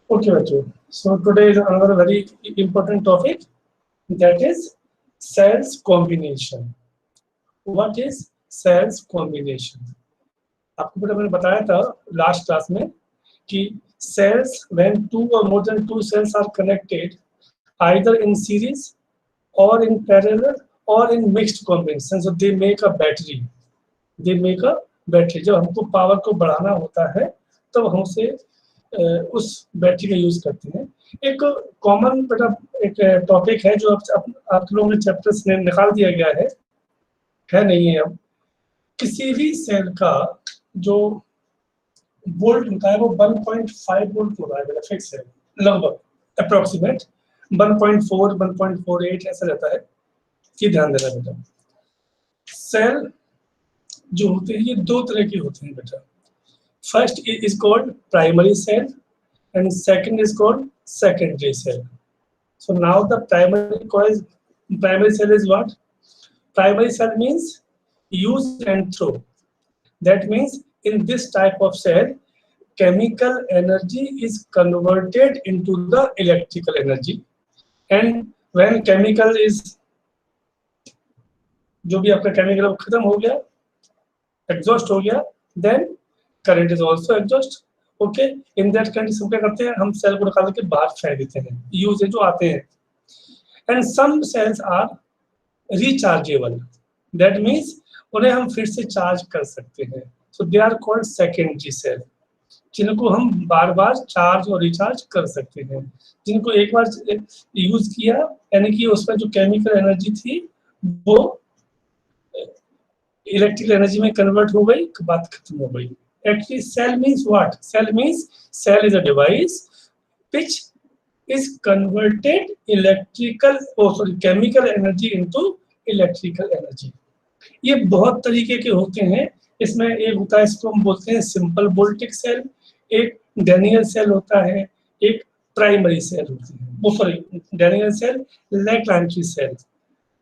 Okay, bachcho. So today is another very important topic, that is cells combination. What is cells combination? आपको पता मैंने बताया था last class में कि cells when two or more than two cells are connected either in series or in parallel or in mixed combination, so they make a battery. They make a battery. जब हमको power को बढ़ाना होता है तब हम उसे उस बैटरी का यूज करते हैं। एक कॉमन बेटा एक टॉपिक है जो आप लोगों के चैप्टर्स में निकाल दिया गया है नहीं है। अब किसी भी सेल का जो वोल्ट होता है वो 1.5 वोल्ट होता है बेटा, फिक्स है लगभग अप्रोक्सीमेट 1.4 1.48 ऐसा रहता है। ये ध्यान देना बेटा। सेल जो होते हैं ये दो तरह के होते हैं बेटा। First is called primary cell and second is called secondary cell. So now the primary cell is what? Primary cell means use and throw. That means in this type of cell, chemical energy is converted into the electrical energy, and when chemical is जो भी आपका chemical खत्म हो गया, exhaust हो गया, then current is also exhaust. Okay, in that condition क्या करते हैं, हम सेल को निकाल के बाहर फेंक देते हैं, यूज जो आते हैं। And some cells are rechargeable, that means उन्हें हम फिर से चार्ज कर सकते हैं, so they are called secondary cell, जिनको हम बार बार चार्ज और रिचार्ज कर सकते हैं। जिनको एक बार यूज किया यानी कि उसमें जो केमिकल एनर्जी थी वो इलेक्ट्रिकल एनर्जी में कन्वर्ट हो गई, बात खत्म हो गई। Actually, cell means what? Cell means cell is a device which is converted chemical energy into electrical energy. ये बहुत तरीके के होते हैं। इसमें एक होता है, इसको हम बोलते हैं सिंपल वोल्टिक सेल, एक डैनियल सेल होता है, एक प्राइमरी सेल होती है, वो सॉरी डैनियल सेल, लैग्रांजी सेल।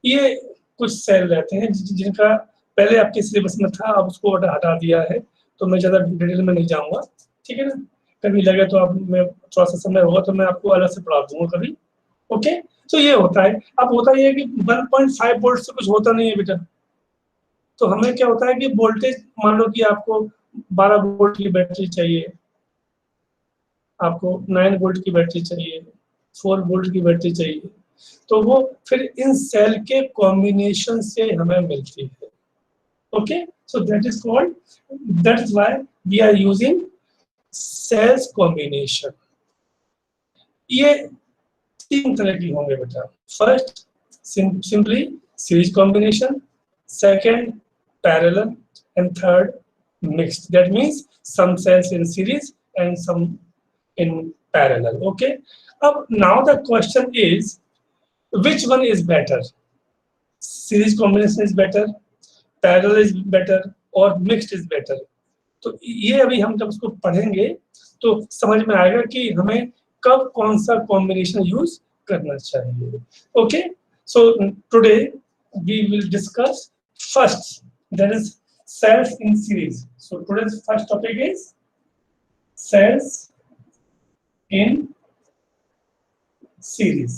ये कुछ सेल रहते हैं जिनका पहले आपके सिलेबस में था, अब उसको हटा दिया है, तो मैं ज़्यादा डिटेल में नहीं जाऊंगा, ठीक है ना। कभी लगे तो आप मैं थोड़ा सा समय होगा तो मैं आपको अलग से पढ़ा दूंगा कभी। ओके, तो ये होता है। अब होता ये है कि 1.5 वोल्ट से कुछ होता नहीं है बेटा। तो हमें क्या होता है कि वोल्टेज, मान लो कि आपको 12 वोल्ट की बैटरी चाहिए, आपको 9 वोल्ट की बैटरी चाहिए, 4 वोल्ट की बैटरी चाहिए, तो वो फिर इन सेल के कॉम्बिनेशन से हमें मिलती है। Okay, so that is why we are using cells combination. ये तीन तरह की होंगे बेटा। First simply series combination, second parallel, and third mixed, that means some cells in series and some in parallel. Okay, अब now the question is which one is better? Series combination is better, parallel is better, और mixed is better. तो ये अभी हम जब उसको पढ़ेंगे तो समझ में आएगा कि हमें कब कौन सा कॉम्बिनेशन यूज करना चाहिए। Okay, so today we will discuss first, that is cells in series. So today's first topic is cells in series.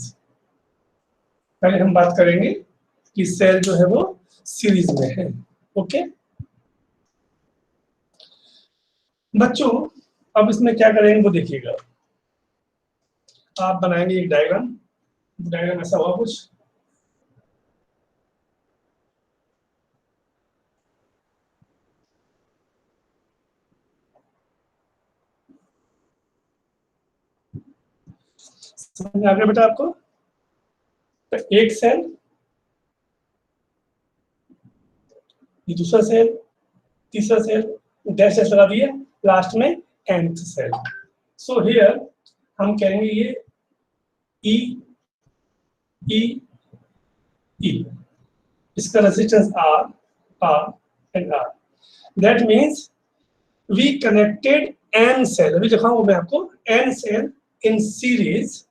पहले हम बात करेंगे कि सेल जो है वो सीरीज में है। ओके बच्चों, अब इसमें क्या करेंगे वो देखिएगा। आप बनाएंगे एक डायग्राम, डायग्राम ऐसा हुआ कुछ, समझ में आ गया बेटा आपको। तो एक सेल, ये दूसरा सेल, तीसरा सेल, डैश लगा दिए, लास्ट में nth सेल। सो हियर हम कहेंगे ये ई ई ई, इसका resistance R R and R. That means we connected n cell, अभी दिखाऊंगा मैं आपको, n cell in series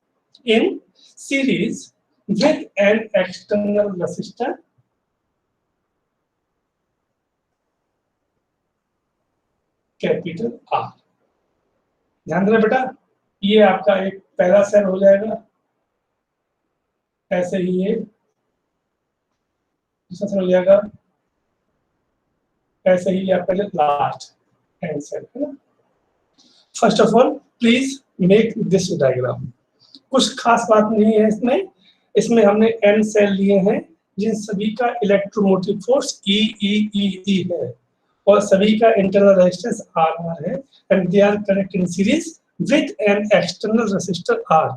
with an external resistor capital R। ध्यान देना बेटा, ये आपका एक पहला सेल हो जाएगा, ऐसे ही ये दूसरा सेल हो जाएगा, ऐसे ही आपका लास्ट एंड सेल है ना। First of all please make this diagram. कुछ खास बात नहीं है इसमें, इसमें हमने एन सेल लिए हैं जिन सभी का इलेक्ट्रोमोटिव फोर्स ई ई ई ई है और सभी का इंटरनल रेजिस्टेंस आर आर है and they are connected in series with an external resistor R.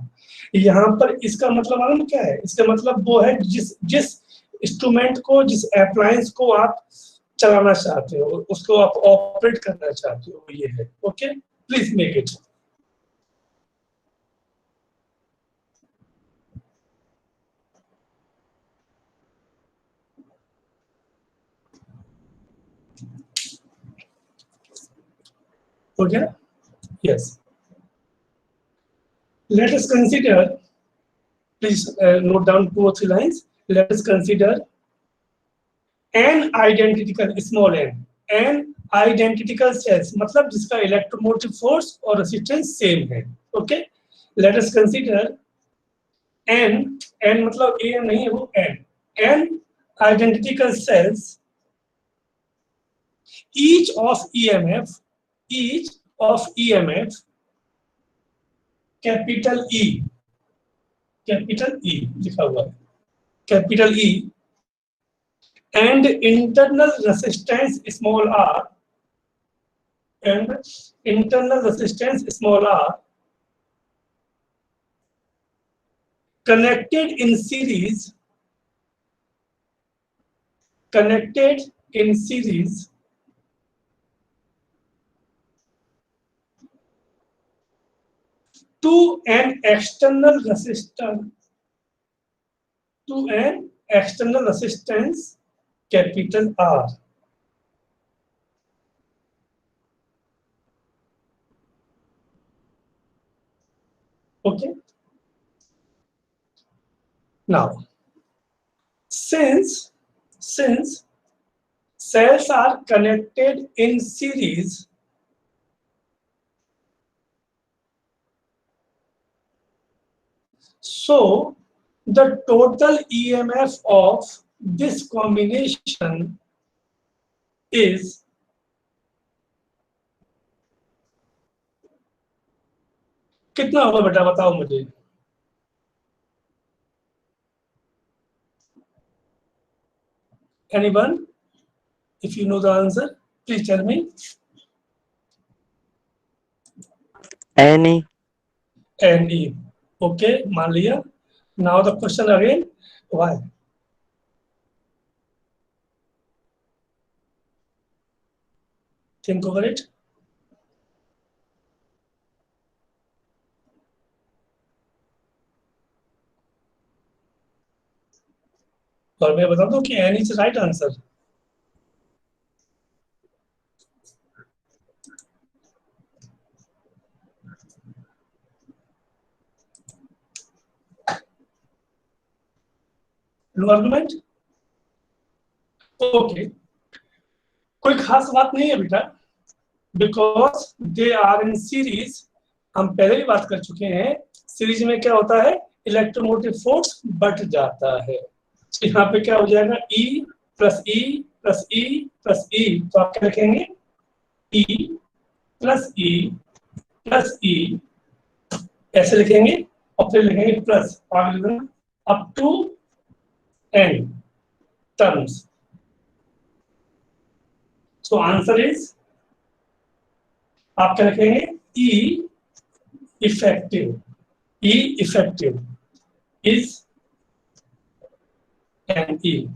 यहाँ पर इसका मतलब मालूम क्या है? इसका मतलब वो है जिस जिस इंस्ट्रूमेंट को, जिस अप्लायंस को आप चलाना चाहते हो, उसको आप ऑपरेट करना चाहते हो, ये है। Okay, please make it. हो गया? Yes. Let us consider, please note down 2 or 3 lines. Let us consider n identical small n identical cells, मतलब जिसका इलेक्ट्रोमोटिव फोर्स और रेजिस्टेंस सेम है। Okay, let us consider n मतलब a नहीं है, वो n identical cells, each of EMF capital E लिखा हुआ है, capital E and internal resistance small r connected in series to an external resistance capital R. Okay. Now, since cells are connected in series, so the total EMF of this combination is कितना होगा बेटा, बताओ मुझे। Anyone? If you know the answer, please tell me. NE. NE. Okay, मान लिया. Now the question again, why? Think over it. और मैं बता दूं कि N is the right answer. No argument? Okay. कोई खास बात नहीं है बेटा, because they are in series. हम पहले भी बात कर चुके हैं, सीरीज में क्या होता है, इलेक्ट्रोमोटिव फोर्स बढ़ जाता है। तो यहाँ पे क्या हो जाएगा, E plus E plus E plus E, तो आप क्या लिखेंगे, E plus E plus E, ऐसे लिखेंगे और फिर लिखेंगे plus up to n terms. So answer is, आप क्या लिखेंगे, E effective is NE.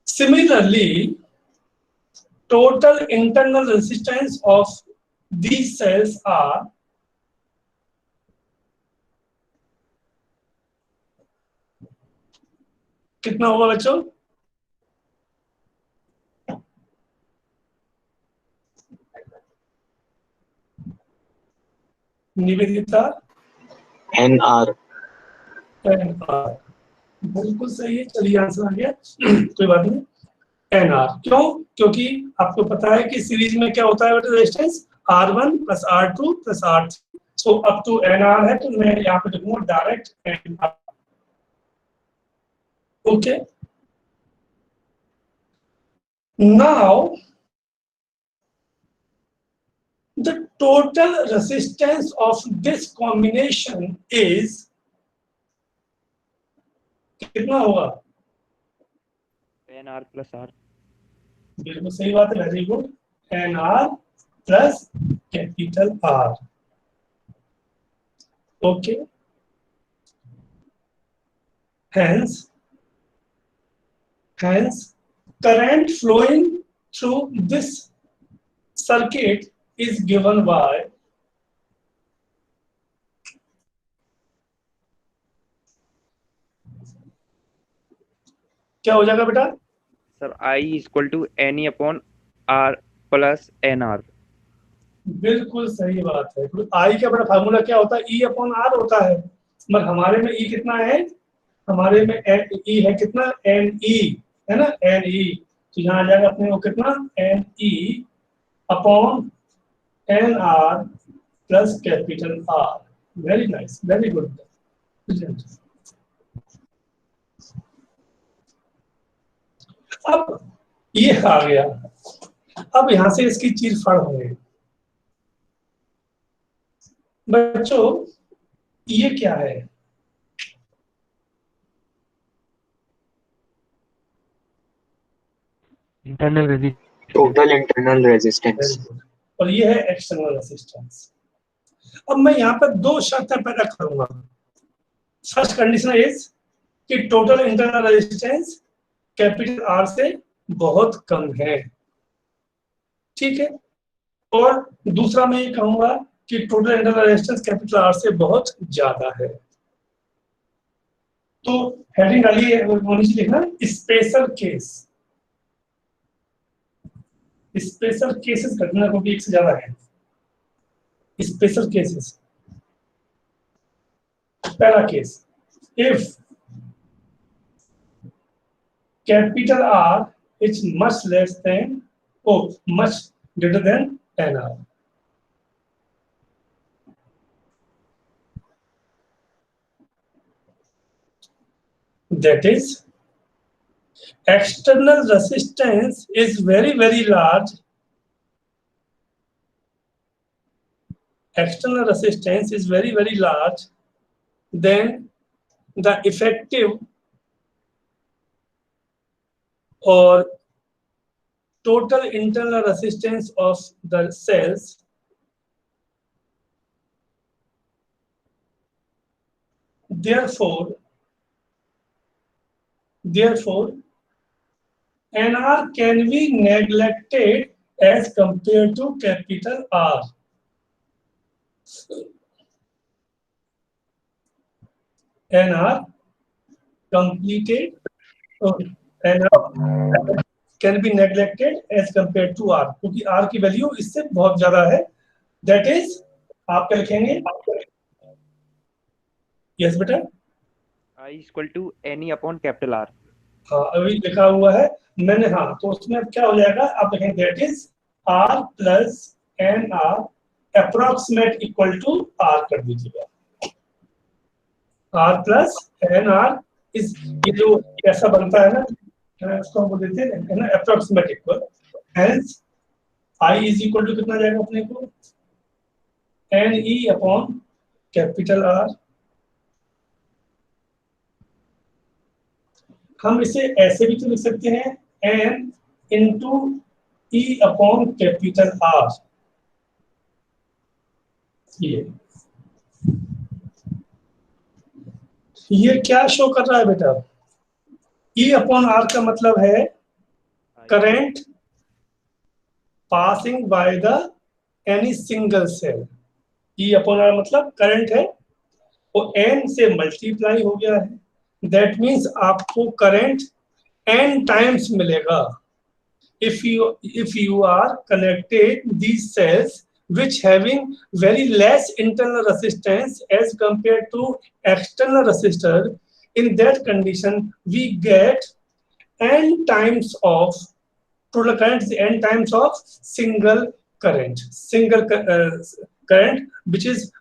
Similarly, total internal resistance of these cells are कितना होगा बच्चों? निवेदिता? NR. बिल्कुल सही है, चलिए आंसर आ गया। कोई बात नहीं, NR। क्यों? क्योंकि आपको पता है कि सीरीज में क्या होता है resistance, R1 plus R2 plus R3, so up to NR है, तो मैं यहाँ पे लिखूंगा direct NR। Okay, now the total resistance of this combination is कितना होगा? NR plus R। बिल्कुल सही बात है, very good. NR plus capital R। Okay, hence current flowing through this circuit is given by क्या हो जाएगा बेटा? Sir I equal to NE upon R plus NR। बिल्कुल सही बात है। आई का बड़ा फार्मूला क्या होता है? ई अपॉन आर होता है, मगर हमारे में ई कितना है? हमारे में ई है कितना? एन ई है ना, एन ई। तो यहाँ आ जाएगा अपने को कितना? N E upon N R plus capital R. Very nice, very good. अब ये आ गया, अब यहां से इसकी चीर फाड़ हो गई। बच्चों ये क्या है? Internal resistance. total internal resistance. और ये है एक्सटर्नल रेजिस्टेंस। अब मैं यहाँ पर दो शर्तें पैदा करूंगा। फर्स्ट कंडीशन इज कि total internal resistance capital R से बहुत कम है, ठीक है। और दूसरा मैं ये कहूंगा कि total internal resistance capital R से बहुत ज्यादा है। तो हेडिंग डालिए, नीचे लिखना स्पेशल केस। स्पेशल केसेस घटना को भी एक से ज्यादा है। स्पेशल केसेस, पहला case, if capital R is much less than much greater than N R. That is, external resistance is very large. External resistance is very large, then the effective or total internal resistance of the cells therefore NR can be neglected as compared to capital R. NR can be neglected as compared to R, क्योंकि R की value इससे बहुत ज्यादा है। That is, आप क्या लिखेंगे? Yes बेटा, I equal to NE upon capital R। हाँ अभी लिखा हुआ है मैंने, हाँ तो उसमें क्या हो जाएगा? आप लिखेंगे that is R plus N R approximate equal to R कर दीजिएगा। R प्लस एन आर इस, ये जो ऐसा बनता है ना, उसको हम बोल देते हैं ना approximate equal. Hence I is equal to कितना जाएगा अपने को? N E upon capital R। हम इसे ऐसे भी तो लिख सकते हैं, N into E upon capital R. ये क्या शो कर रहा है बेटा? ई अपॉन आर का मतलब है current passing by the any single cell. E upon R मतलब करंट है, वो एन से मल्टीप्लाई हो गया है। दैट मीन्स आपको करंट n टाइम्स मिलेगा if you are connected these cells which having very less internal resistance as compared to external resistor. In that condition we get n times of total current, n times of single current, single current which is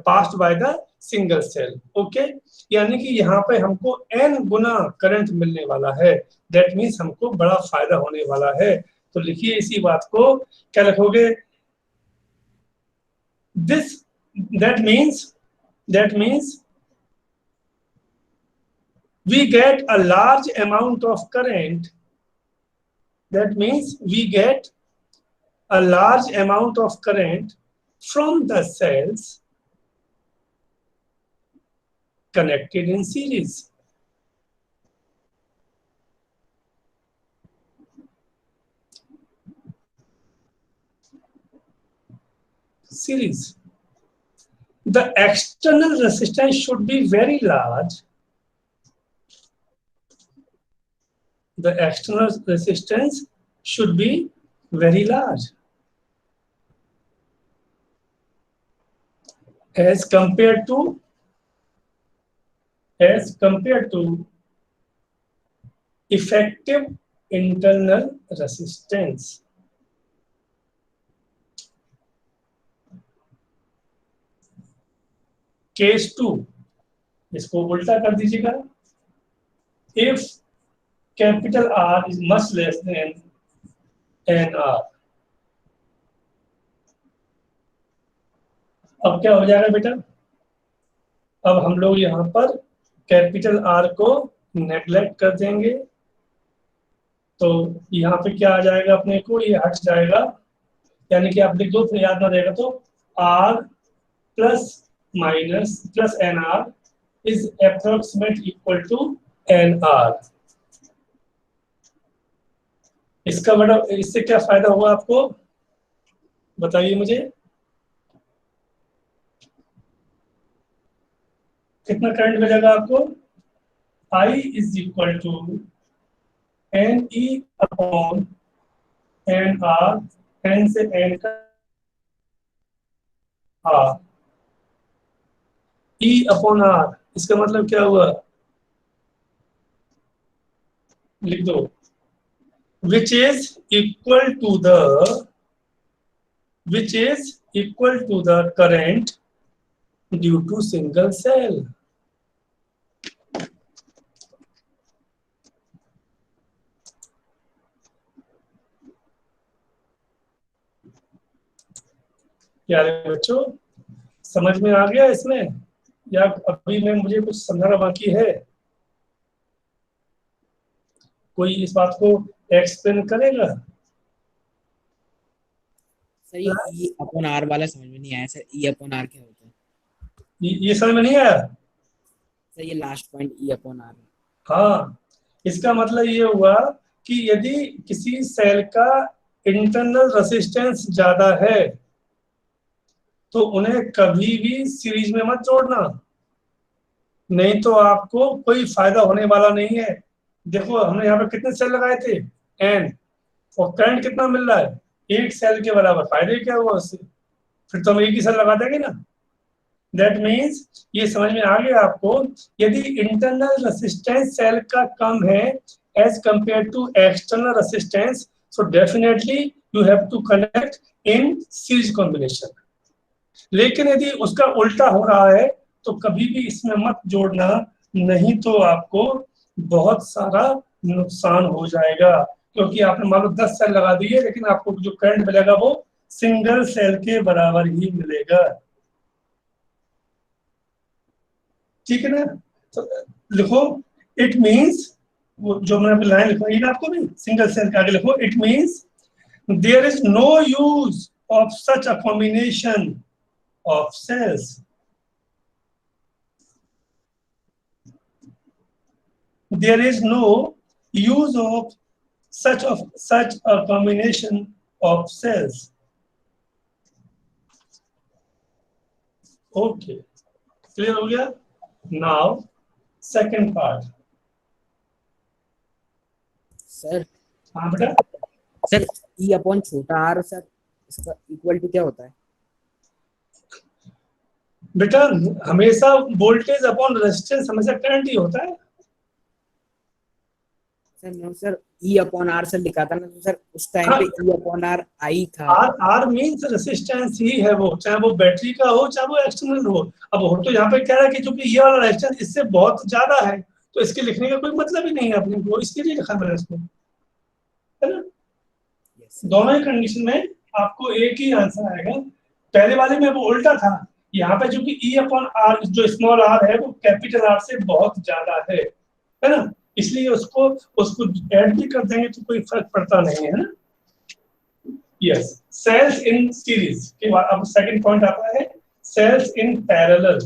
passed by the single cell. Okay, यानी कि यहाँ पे हमको n गुना current मिलने वाला है, that means हमको बड़ा फायदा होने वाला है. तो लिखिए इसी बात को, क्या लिखोगे? This that means we get a large amount of current. That means we get a large amount of current from the cells connected in series. Series. The external resistance should be very large. The external resistance should be very large as compared to effective internal resistance. Case 2, इसको उल्टा कर दीजिएगा. If capital R is much less than NR, अब क्या हो जाएगा बेटा? अब हम लोग यहाँ पर कैपिटल R को नेग्लेक्ट कर देंगे, तो यहाँ पे क्या आ जाएगा अपने को? ये हट जाएगा, यानी कि आप लिख दो, फिर याद ना रहेगा तो R plus minus plus NR is approximate equal to NR. इसका बड़ा, इससे क्या फायदा हुआ आपको बताइए मुझे? कितना करंट मिलेगा आपको? I is equal to NE upon NR, N से N का R, E अपॉन R. इसका मतलब क्या हुआ? लिख दो, which is equal to the current due to single cell. क्या बच्चों, समझ में आ गया इसमें, या अभी में मुझे कुछ समझाना बाकी है? कोई इस बात को एक्सप्लेन करेगा? सर ये E अपॉन R वाला समझ में नहीं आया सर. E अपॉन R क्या होता है? ये समझ में नहीं आया? सर ये last point E upon R. हाँ, इसका मतलब ये हुआ कि यदि किसी सेल का इंटरनल रेजिस्टेंस ज्यादा है तो उन्हें कभी भी सीरीज में मत जोड़ना, नहीं तो आपको कोई फायदा होने वाला नहीं है. देखो हमने यहाँ पे कितने सेल लगाए थे? n, और करंट कितना मिल रहा है? 1 सेल के बराबर. फायदे क्या हुआ उससे? फिर तो हम एक ही सेल लगा देंगे ना. दैट मीन्स ये समझ में आ गया आपको, यदि इंटरनल रेजिस्टेंस सेल का कम है as compare to external resistance, so definitely you have to connect in series combination. लेकिन यदि उसका उल्टा हो रहा है तो कभी भी इसमें मत जोड़ना, नहीं तो आपको बहुत सारा नुकसान हो जाएगा. क्योंकि आपने मान लो 10 सेल लगा दिए, लेकिन आपको जो करंट मिलेगा वो सिंगल सेल के बराबर ही मिलेगा. ठीक है ना? तो लिखो, इट मीन्स, जो मैंने लाइन लिखवाई ना आपको भी, सिंगल सेल के आगे लिखो, it means there is no use of such a combination of cells. There is no use of such a combination of cells. Okay, clear हो गया? Now second part. सर हाँ बेटा. सर E अपॉन छोटा R sir, इसका equal to क्या होता है? बेटा हमेशा वोल्टेज अपॉन रेजिस्टेंस हमेशा करंट ही होता है. Sir no sir, E upon R sir लिखा था ना, तो सर उस टाइम हाँ। पे ई अपॉन आर आई था। आर मीन्स रेसिस्टेंस ही है वो, चाहे वो बैटरी का हो चाहे वो एक्सटर्नल हो। अब हो तो यहाँ पे कह रहा है कि चूंकि ये वाला रेजिस्टेंस इससे बहुत ज्यादा है, तो इसके लिखने का कोई मतलब ही नहीं है अपने को, इसके लिए लिखा मैंने इसको, है ना। यस दोनों ही कंडीशन में आपको एक ही आंसर आएगा। पहले वाले में वो उल्टा था, यहाँ पे चूंकि ई अपॉन आर जो स्मॉल आर है वो कैपिटल आर से बहुत ज्यादा है ना, इसलिए उसको उसको ऐड भी कर देंगे तो कोई फर्क पड़ता नहीं है ना। यस, सेल्स इन सीरीज के बाद अब सेकंड पॉइंट आता है सेल्स इन पैरेलल।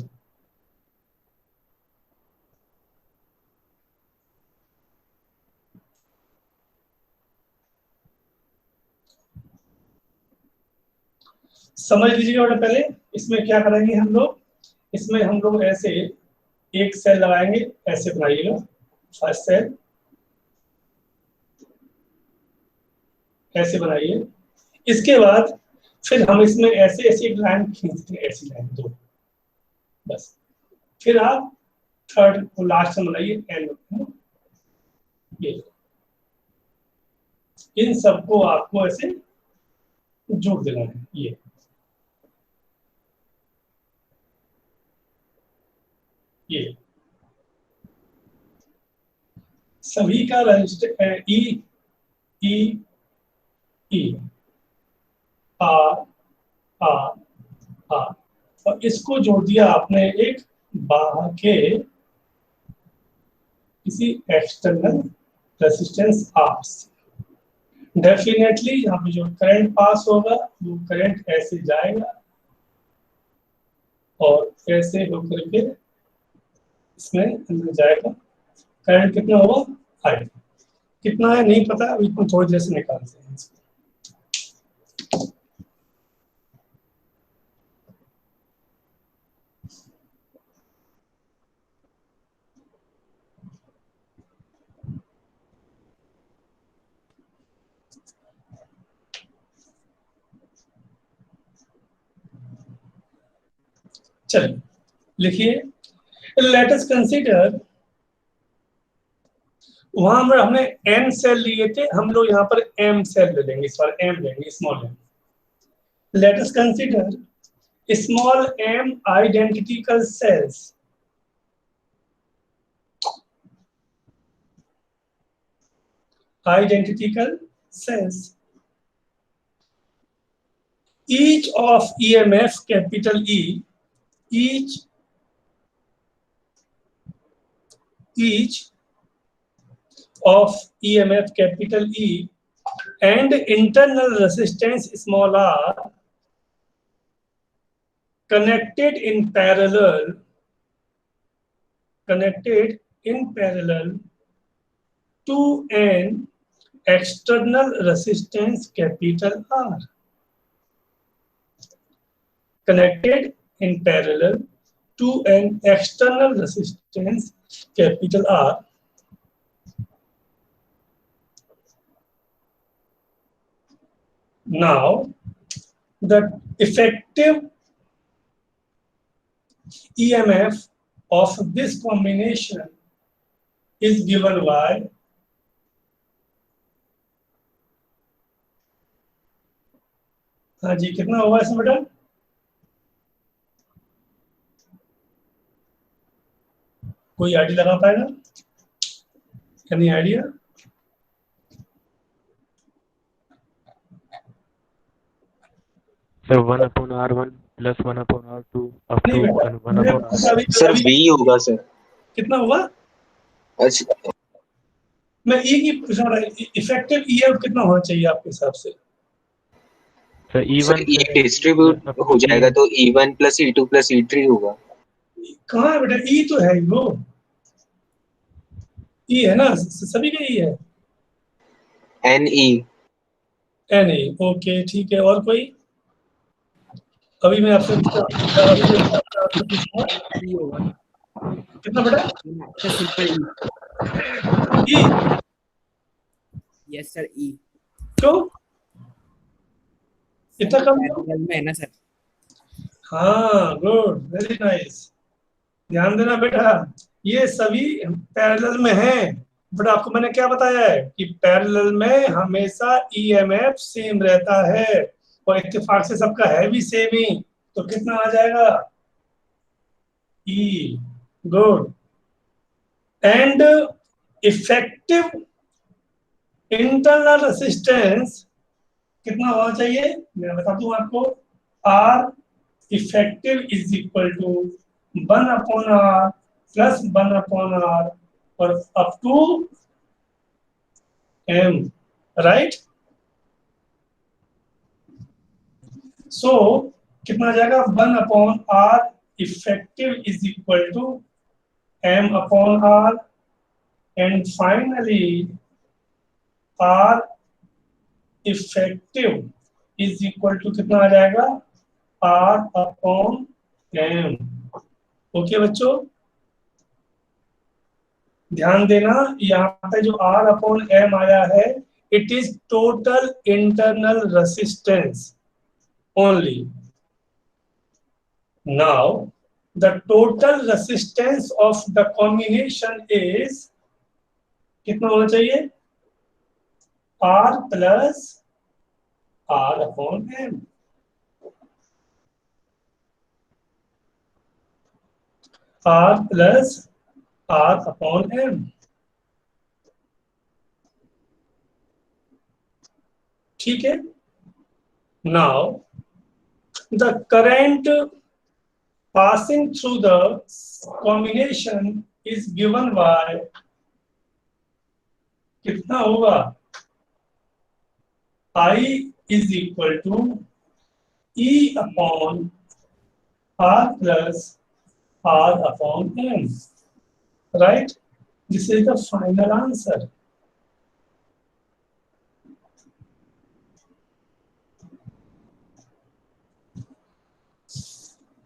समझ लीजिएगा बेटा, पहले इसमें क्या करेंगे हम लोग, इसमें हम लोग ऐसे एक सेल लगाएंगे, ऐसे बनाइएगा फर्स्ट सेल, ऐसे बनाइए। इसके बाद फिर हम इसमें ऐसे ऐसे एक लाइन खींचते हैं, ऐसी लाइन दो, बस। फिर आप थर्ड को लास्ट में बनाइए एन, ये इन सबको आपको ऐसे जोड़ देना है। ये सभी का resistor E E E R R R, और इसको जोड़ दिया आपने एक बाहर के किसी एक्सटर्नल रेजिस्टेंस आर से। डेफिनेटली यहाँ पे जो करंट पास होगा वो करंट ऐसे जाएगा और ऐसे होकर के इसमें अंदर जाएगा। करंट कितना होगा, आई। कितना है नहीं पता, अभी हम थोड़ी देर से निकालते हैं इसको। चलिए लिखिए, लेट अस कंसीडर, वहां में हमने n सेल लिए थे, हम लोग यहाँ पर m सेल ले लेंगे, इस बार m लेंगे, small m। Let us consider small m identical sales, identical cells, each of EMF capital E, each of EMF capital E and internal resistance small r connected in parallel to an external resistance capital R, connected in parallel to an external resistance capital R. Now, the effective EMF of this combination is given by हाँ जी, कितना होगा इसमें बेटा? कोई idea लगा पाएगा? Any idea? Sir 1/R1 + 1/R2 up नहीं to बेटा, 1/R. सर V होगा सर। कितना होगा? अच्छा, मैं ई की पूछ रहा हूँ, इफेक्टिव ईएफ कितना होना चाहिए आपके हिसाब से? सर सर E1 ये डिस्ट्रीब्यूट हो जाएगा तो E1 + E2 + E3 होगा। कहाँ है बेटा? ई तो है ही वो, ई है ना, सभी का ई है। NE एन ई, ओके ठीक है। और कोई? अभी मैं आपसे ई होगा कितना बेटा? सर, सिंपल ई, यस सर, ई क्यों इतना कम? पैरेलल में है ना सर। हाँ, गुड, वेरी नाइस। ध्यान देना बेटा, ये सभी पैरेलल में हैं, बट आपको मैंने क्या बताया है कि पैरेलल में हमेशा ईएमएफ सेम रहता है, और इत्तेफाक से सबका है भी सेम ही, तो कितना आ जाएगा, E. Good. And effective internal resistance कितना होना चाहिए, मैं बता दूं आपको, R effective is equal to 1/r plus 1/r और up to m, right. So कितना आ जाएगा, 1/r effective is equal to m/r, and finally r effective is equal to कितना आ जाएगा, r/m। ओके बच्चों, ध्यान देना, यहाँ पे जो r/m आया है, it is total internal resistance only. Now the total resistance of the combination is कितना होना चाहिए, r plus r/m। r plus r/m, ठीक है। Now the current passing through the combination is given by कितना होगा, I is equal to E upon R plus R/m, right? This is the final answer.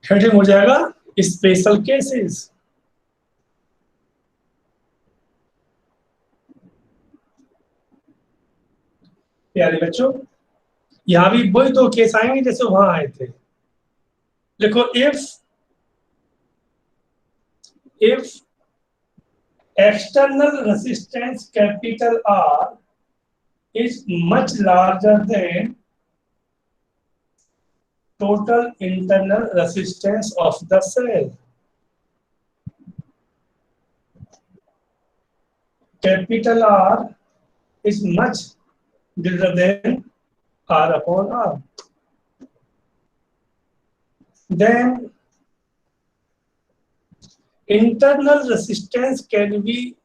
Heading हो जाएगा special cases. प्यारे बच्चों, यहां भी वही दो केस आएंगे जैसे वहां आए थे। देखो, if external resistance capital R is much larger than total internal resistance of the cell. Capital R is much greater than R/R. Then internal resistance can be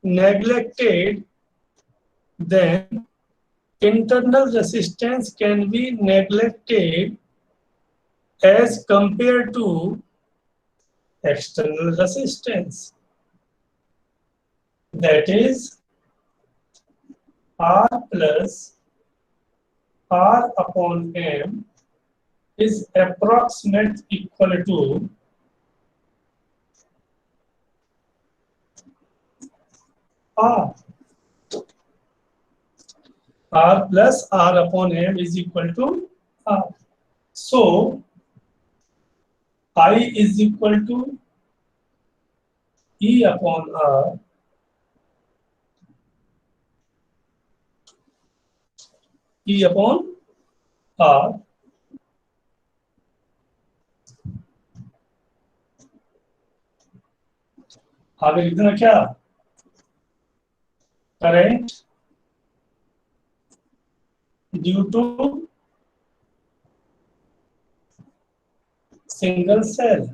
neglected. Then internal resistance can be neglected as compared to external resistance. That is R plus R/m is approximate equal to R. R plus R/m is equal to R. So I is equal to E upon R E upon R आगे लिखना क्या, current due to single cell,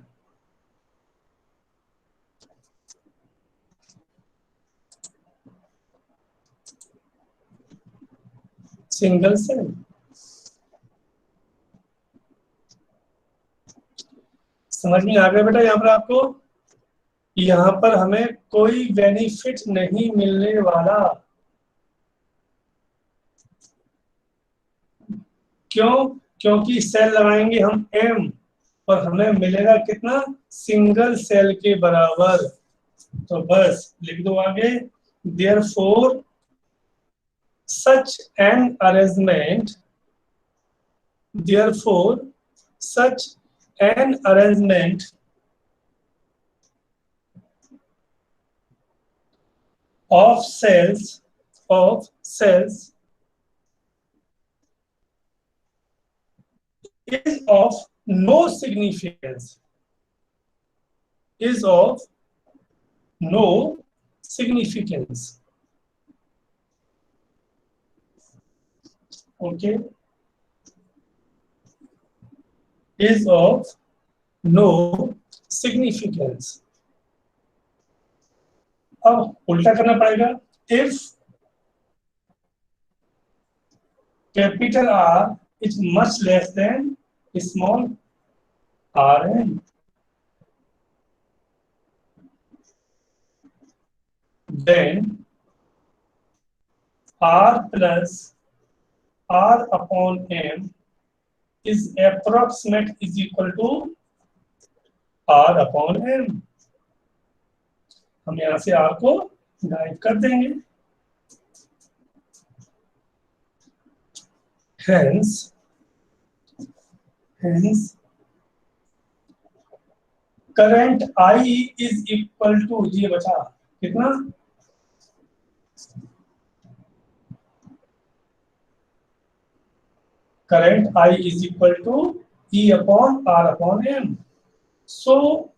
single cell. समझ में आ गया बेटा, यहाँ पर आपको, यहाँ पर हमें कोई बेनिफिट नहीं मिलने वाला। क्यों? क्योंकि सेल लगाएंगे हम m और हमें मिलेगा कितना, सिंगल सेल के बराबर। तो बस लिख दो आगे, therefore such an arrangement of cells is of no significance, is of no significance. Okay, is of no significance. अब उल्टा करना पड़ेगा. If capital R is much less than small rn, then R plus R upon M is approximate is equal to R upon M. हम यहाँ से R को dive कर देंगे. Hence current I is equal to, ये बचा कितना? Current I is equal to E upon R upon M. So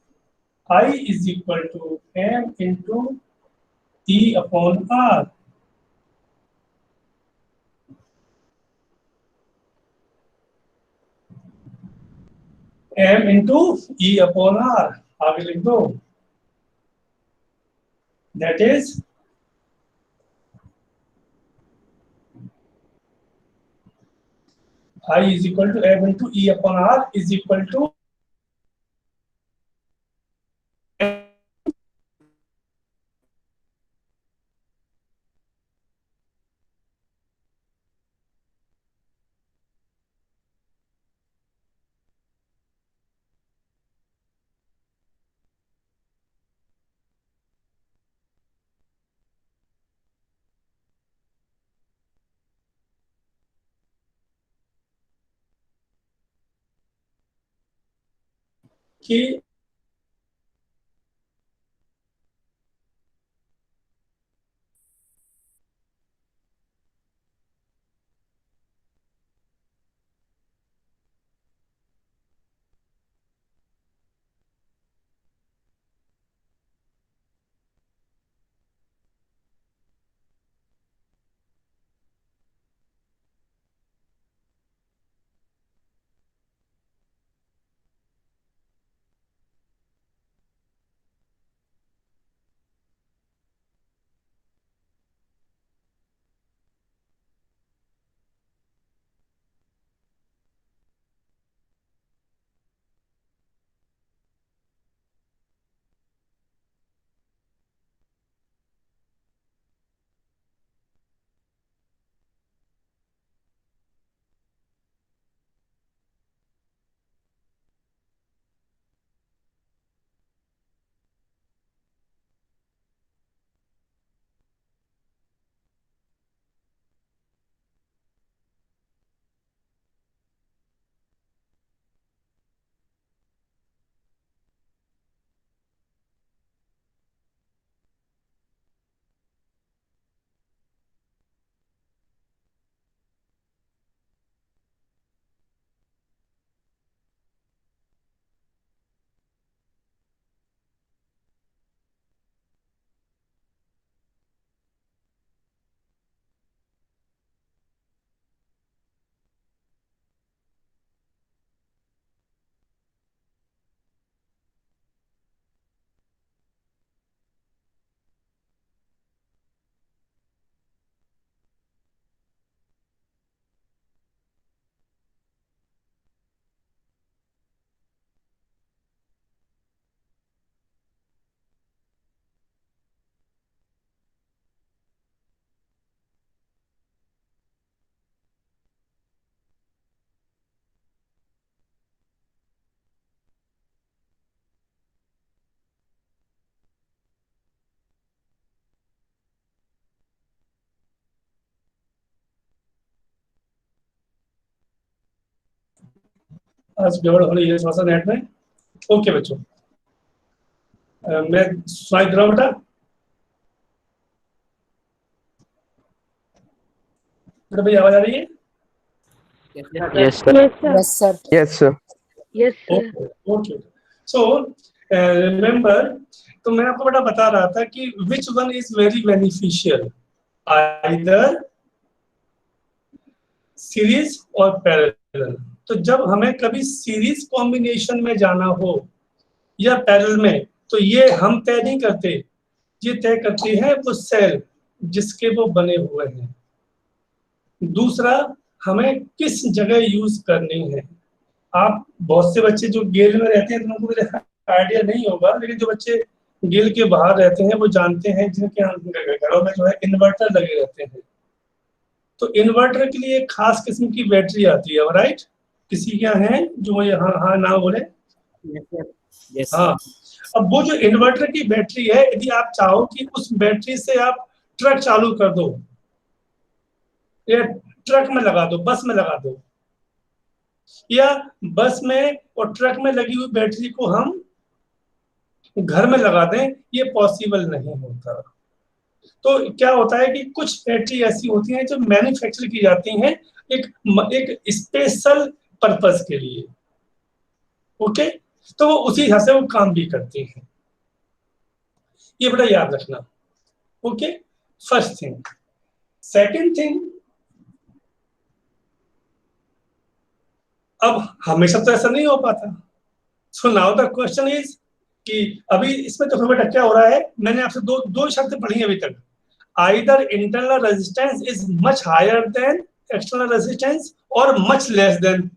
I is equal to M into E upon R. M into E upon R. आगे लिख दो. That is I is equal to M into E upon R is equal to कि आज गड़बड़ हो रही है थोड़ा सा नेट में. ओके बच्चों, मैं सुनाई दे रहा हूं बेटा. तो भाई आवाज आ रही है? Yes, sir. Yes sir. Yes, sir. Yes, sir. Okay so remember, तो मैं आपको बेटा बता रहा था कि which one is very beneficial, either series और पैरेलल। तो जब हमें कभी सीरीज कॉम्बिनेशन में जाना हो या पैरेलल में, तो ये हम तय नहीं करते, ये तय करती है वो सेल जिसके वो बने हुए हैं। दूसरा, हमें किस जगह यूज करनी है। आप बहुत से बच्चे जो गेल में रहते हैं तो उनको मेरे आइडिया नहीं होगा, लेकिन जो बच्चे गेल के बाहर रहते हैं वो जानते हैं, जिनके घरों में जो है इन्वर्टर लगे रहते हैं। तो इन्वर्टर के लिए एक खास किस्म की बैटरी आती है, राइट? किसी क्या है जो यहाँ हाँ ना बोले? यस हाँ। अब वो जो इन्वर्टर की बैटरी है, यदि आप चाहो कि उस बैटरी से आप ट्रक चालू कर दो या ट्रक में लगा दो, बस में लगा दो, या बस में और ट्रक में लगी हुई बैटरी को हम घर में लगा दें, ये पॉसिबल नहीं होता। तो क्या होता है कि कुछ बैटरी ऐसी होती हैं जो मैन्युफैक्चर की जाती हैं एक स्पेशल पर्पस के लिए, ओके? तो वो उसी हिसाब से वो काम भी करती हैं, ये बड़ा याद रखना, okay? First thing. Second thing, अब हमेशा तो ऐसा नहीं हो पाता। So now the question is कि अभी इसमें तो बेटा क्या हो रहा है, मैंने आपसे दो शर्तें पढ़ी हैं अभी तक। Either internal resistance is much higher than external resistance और मच लेस देन,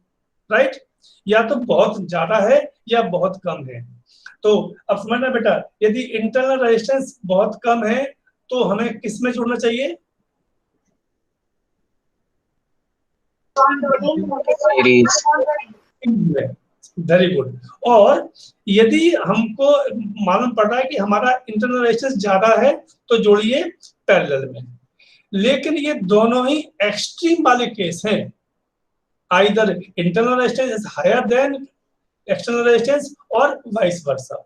राइट? या तो बहुत ज्यादा है या बहुत कम है। तो अब समझना बेटा, यदि इंटरनल रेजिस्टेंस बहुत कम है तो हमें किस में जोड़ना चाहिए? सीरीज। Very good. और यदि हमको मालूम पड़ रहा है कि हमारा इंटरनल रेजिस्टेंस ज्यादा है तो जोड़िए पैरेलल में। लेकिन ये दोनों ही एक्सट्रीम वाले केस हैं, either internal resistance is higher than external resistance और वाइस वर्सा।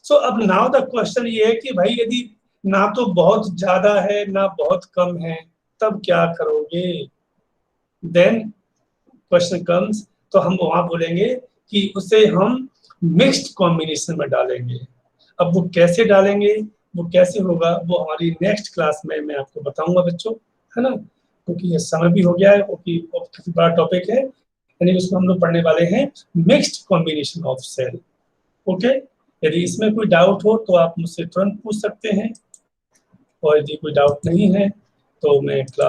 सो अब नाउ द क्वेश्चन ये है कि भाई यदि ना तो बहुत ज्यादा है ना बहुत कम है, तब क्या करोगे? देन क्वेश्चन कम्स, तो हम वहां बोलेंगे कि उसे हम मिक्स्ड कॉम्बिनेशन में डालेंगे। अब वो कैसे डालेंगे, वो कैसे होगा, वो हमारी नेक्स्ट क्लास में मैं आपको बताऊंगा बच्चों, है ना? क्योंकि ये समय भी हो गया है, क्योंकि काफी बड़ा टॉपिक है, यानी उसमें हम लोग पढ़ने वाले हैं mixed combination of cell, okay? यदि इसमें कोई डाउट हो तो आप मुझसे तुरंत पूछ सकते हैं, और यदि कोई डाउट नहीं है तो मैं क्लास